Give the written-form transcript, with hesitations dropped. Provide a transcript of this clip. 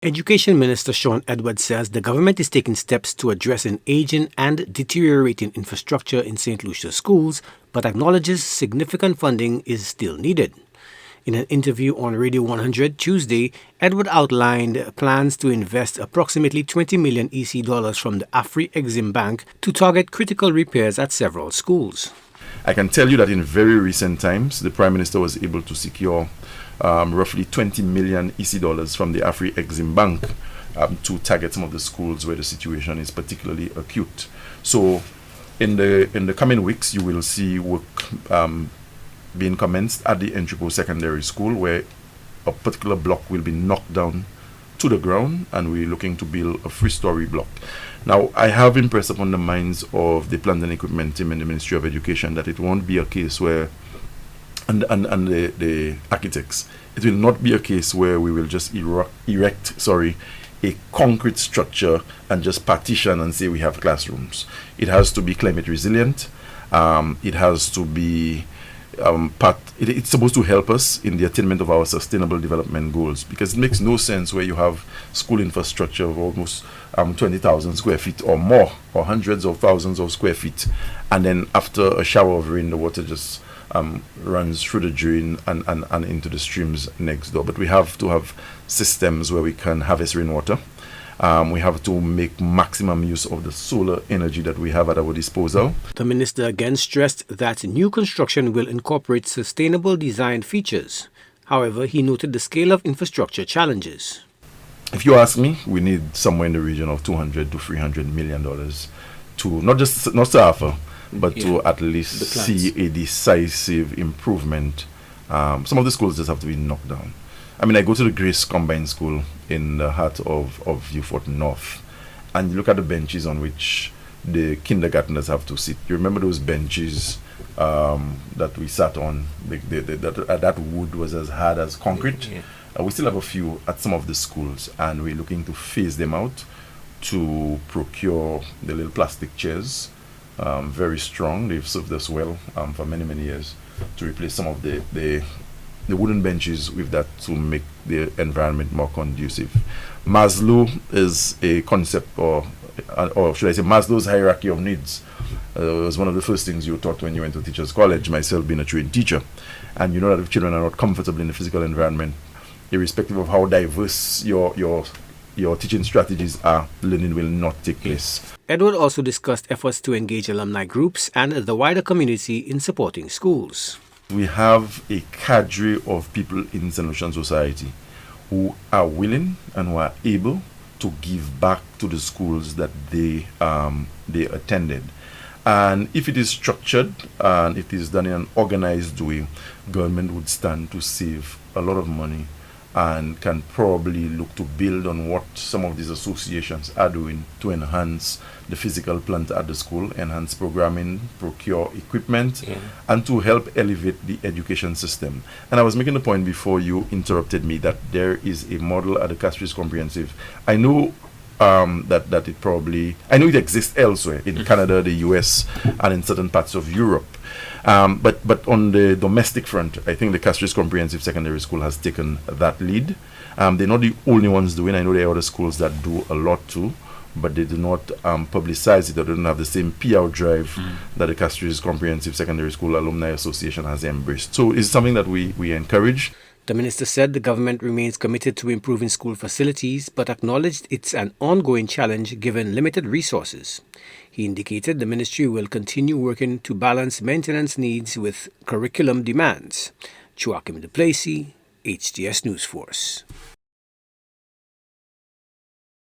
Education Minister Shawn Edward says the government is taking steps to address an aging and deteriorating infrastructure in St. Lucia's schools, but acknowledges significant funding is still needed. In an interview on Radio 100 Tuesday, Edward outlined plans to invest approximately 20 million EC dollars from the Afri-Exim Bank to target critical repairs at several schools. I can tell you that in very recent times, the Prime Minister was able to secure roughly 20 million EC dollars from the Afri-Exim Bank to target some of the schools where the situation is particularly acute. So in the coming weeks, you will see work being commenced at the Entripo Secondary School, where a particular block will be knocked down to the ground, and we're looking to build a 3-story block. Now, I have impressed upon the minds of the plant and equipment team in the Ministry of Education that it won't be a case where, and the architects, it will not be a case where we will just erect a concrete structure and just partition and say we have classrooms. It has to be climate resilient. It has to be it's supposed to help us in the attainment of our sustainable development goals, because it makes no sense where you have school infrastructure of almost 20,000 square feet or more, or hundreds of thousands of square feet, and then after a shower of rain the water just runs through the drain and into the streams next door. But we have to have systems where we can harvest rainwater. We have to make maximum use of the solar energy that we have at our disposal. The minister again stressed that new construction will incorporate sustainable design features. However, he noted the scale of infrastructure challenges. If you ask me, we need somewhere in the region of $200 to $300 million to not to offer, but to at least see a decisive improvement. Some of the schools just have to be knocked down. I mean, I go to the Grace Combined School in the heart of Vieux-Fort North, and you look at the benches on which the kindergartners have to sit. You remember those benches that we sat on? That wood was as hard as concrete. Yeah. We still have a few at some of the schools, and we're looking to phase them out to procure the little plastic chairs. Very strong. They've served us well for many, many years, to replace some of the wooden benches with that to make the environment more conducive. Maslow is a concept, or should I say Maslow's hierarchy of needs. It was one of the first things you taught when you went to teachers college, myself being a trained teacher. And you know that if children are not comfortable in the physical environment, irrespective of how diverse your teaching strategies are, learning will not take place. Edward also discussed efforts to engage alumni groups and the wider community in supporting schools. We have a cadre of people in St. Lucian society who are willing and who are able to give back to the schools that they attended. And if it is structured and it is done in an organized way, government would stand to save a lot of money and can probably look to build on what some of these associations are doing to enhance the physical plant at the school, enhance programming, procure equipment, and to help elevate the education system. And I was making the point before you interrupted me that there is a model at the Castries Comprehensive. I know that it probably, I know it exists elsewhere in Canada, the US, and in certain parts of Europe. But on the domestic front, I think the Castries Comprehensive Secondary School has taken that lead. They're not the only ones doing. I know there are other schools that do a lot too, but they do not publicize it, or they don't have the same PR drive that the Castries Comprehensive Secondary School Alumni Association has embraced. So it's something that we encourage. The minister said the government remains committed to improving school facilities, but acknowledged it's an ongoing challenge given limited resources. He indicated the ministry will continue working to balance maintenance needs with curriculum demands. Joachim Duplessis, HTS News Force.